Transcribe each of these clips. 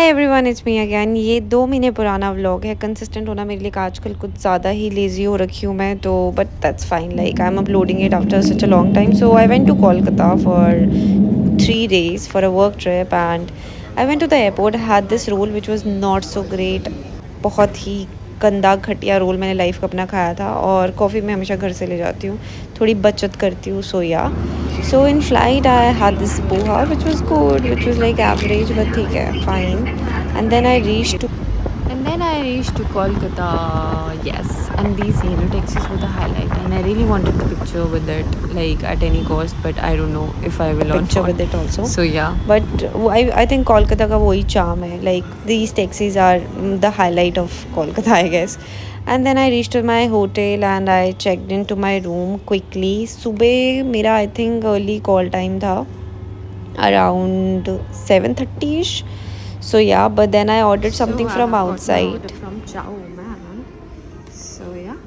Everyone, it's me again. ये 2 महीने पुराना व्लॉग है। कंसिस्टेंट होना मेरे लिए आजकल कुछ ज़्यादा ही लेज़ी हो रखी हूँ मैं तो, but that's fine. Like I am uploading it after such a long time. So I went to Kolkata for 3 days for a work trip and I went to the airport, had this roll which was not so great। बहुत ही गंदा घटिया role मैंने life का अपना खाया था, और coffee मैं हमेशा घर से ले जाती हूँ, थोड़ी बचत करती हूँ। सो या, so in flight I had this poha which was good, which was like average, but ठीक है, fine। And then I reached to Kolkata, yes, and these yellow taxis were the highlight, and I really wanted the picture with it, like at any cost, but I don't know if I will picture with it also. So yeah, but I think Kolkata का वही charm है, like these taxis are the highlight of Kolkata, I guess। And then I reached to my hotel and I checked into my room quickly। सुबह मेरा I think early call time था, around 7:30ish। So yeah, but then I ordered something from outside. From Chow Man. So yeah,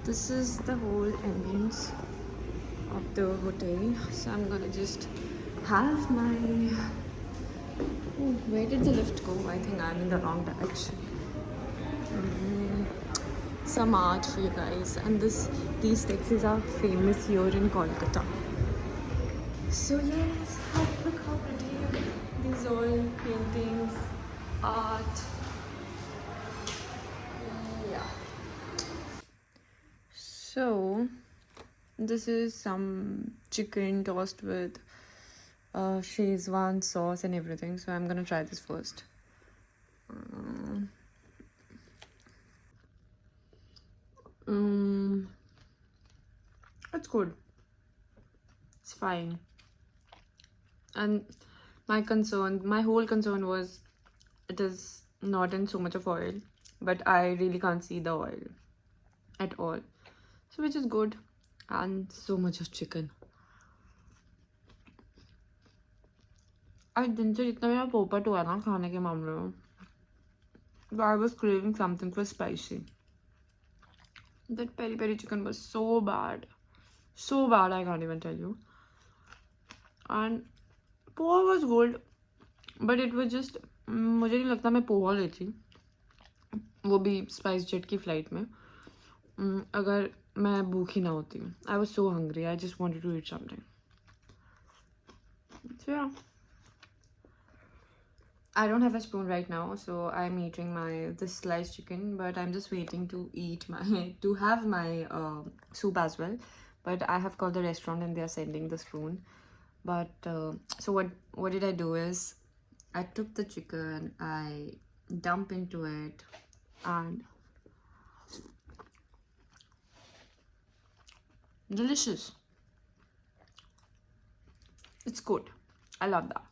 this is the whole ambience of the hotel. So I'm gonna just have my. Oh, where did the lift go? I think I'm in the wrong direction. Some art for you guys, and these taxis are famous here in Kolkata. So yes, look how pretty these all paintings, art. Yeah. So this is some chicken tossed with Szechuan sauce and everything. So I'm gonna try this first. It's good. It's fine. And my whole concern was it is not in so much of oil, but I really can't see the oil at all. So which is good. And so much of chicken. आज दिन से जितना मेरा पोपट हुआ ना खाने के मामले में, but I was craving something for spicy. That peri peri chicken was so bad I can't even tell you. And poha was good, but it was just मुझे नहीं लगता मैं पोहा लेती, वो भी स्पाइस जेट की फ्लाइट में, अगर मैं भूखी ना होती। I was so hungry, I just wanted to eat something. So yeah, I don't have a spoon right now, so I'm eating this sliced chicken, but I'm just waiting to have my soup as well. But I have called the restaurant and they are sending the spoon. But so what did I do is I took the chicken, I dump into it, and delicious. It's good. I love that.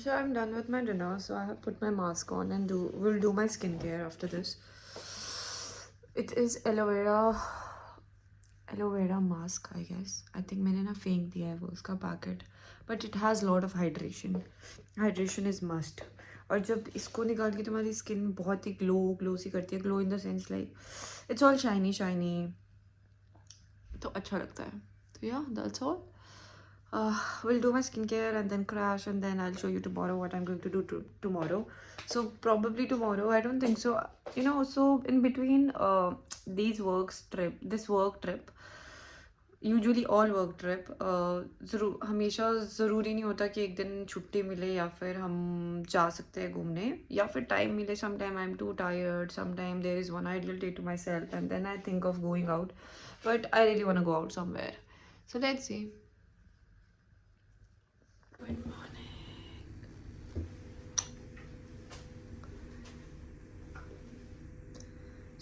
So I'm done with my dinner. So I have put my mask on and will do my skincare after this. It is aloe vera mask, I guess. I think मैंने ना फेंक दिया है वो उसका packet, but it has lot of hydration. Hydration is must. और जब इसको निकाल के तुम्हारी स्किन बहुत ही ग्लो सी करती है, glow in the sense like it's all shiny, तो अच्छा लगता है। तो या, that's all. We'll do my skincare and then crash, and then I'll show you tomorrow what I'm going to do tomorrow. So probably tomorrow, I don't think so, so in between this work trip, usually all work trip, हमेशा ज़रूरी नहीं होता कि एक दिन छुट्टी मिले या फिर हम जा सकते हैं घूमने या फिर टाइम मिले। Some time I am too tired, some time there is one ideal day to myself and then I think of going out, but I really want to go out somewhere. So let's see. Good morning.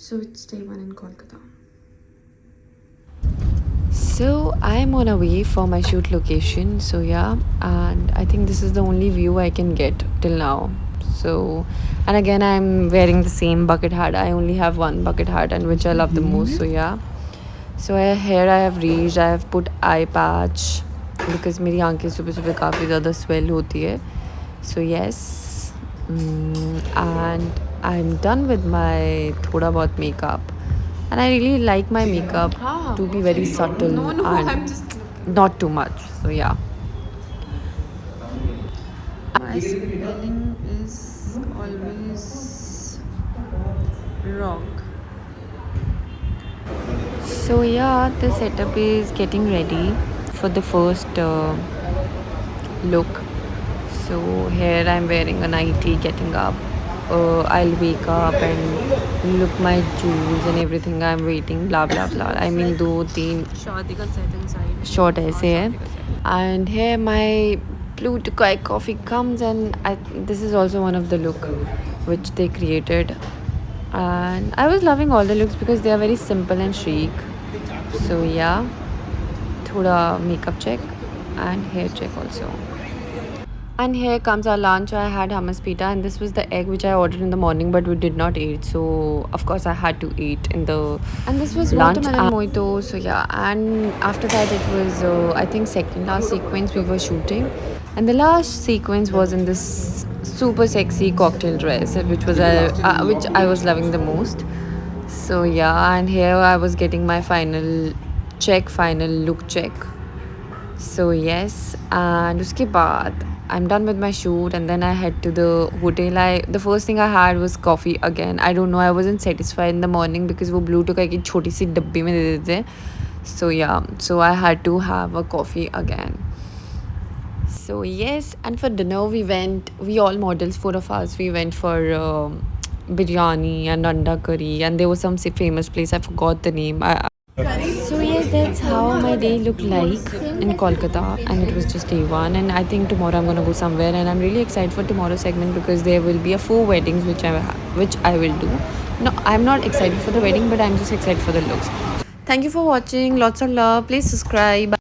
So it's day 1 in Kolkata. So I'm on a way for my shoot location. So yeah, and I think this is the only view I can get till now. So, and again I'm wearing the same bucket hat. I only have one bucket hat, and which I love the most. So yeah, so here I have reached. I have put eye patch because मेरी आंखें सुबह काफ़ी ज़्यादा swell होती है. So yes, and I'm done with my थोड़ा बहुत makeup. And I really like my makeup to be very subtle and not too much. So yeah. My spelling is always wrong. So yeah, the setup is getting ready for the first look. So here I'm wearing a nightie, getting up. I'll wake up and look my jewels and everything. I'm waiting. Blah blah blah. I mean, दो तीन short ऐसे है. And here my blue Tukai coffee comes, and this is also one of the look which they created. And I was loving all the looks because they are very simple and chic. So yeah, thoda makeup check and hair check also. And here comes our lunch. I had hummus pita, and this was the egg which I ordered in the morning, but we did not eat. So of course I had to eat in the and this was lunch watermelon mojito. So yeah, and after that it was I think second last sequence we were shooting, and the last sequence was in this super sexy cocktail dress, which I was loving the most. So yeah, and here I was getting my final look check. So yes, and uske baad I'm done with my shoot, and then I head to the hotel. The first thing I had was coffee again. I don't know, I wasn't satisfied in the morning because वो blue took एक छोटी सी डब्बी में दे देते हैं. So yeah, so I had to have a coffee again. So yes, and for dinner we all models, four of us, we went for biryani and anda curry, and there was some famous place, I forgot the name. So yes, that's how my day looked like in Kolkata, and it was just day one. And I think tomorrow I'm gonna go somewhere, and I'm really excited for tomorrow's segment because there will be a 4 weddings which I will do. No, I'm not excited for the wedding, but I'm just excited for the looks. Thank you for watching. Lots of love. Please subscribe.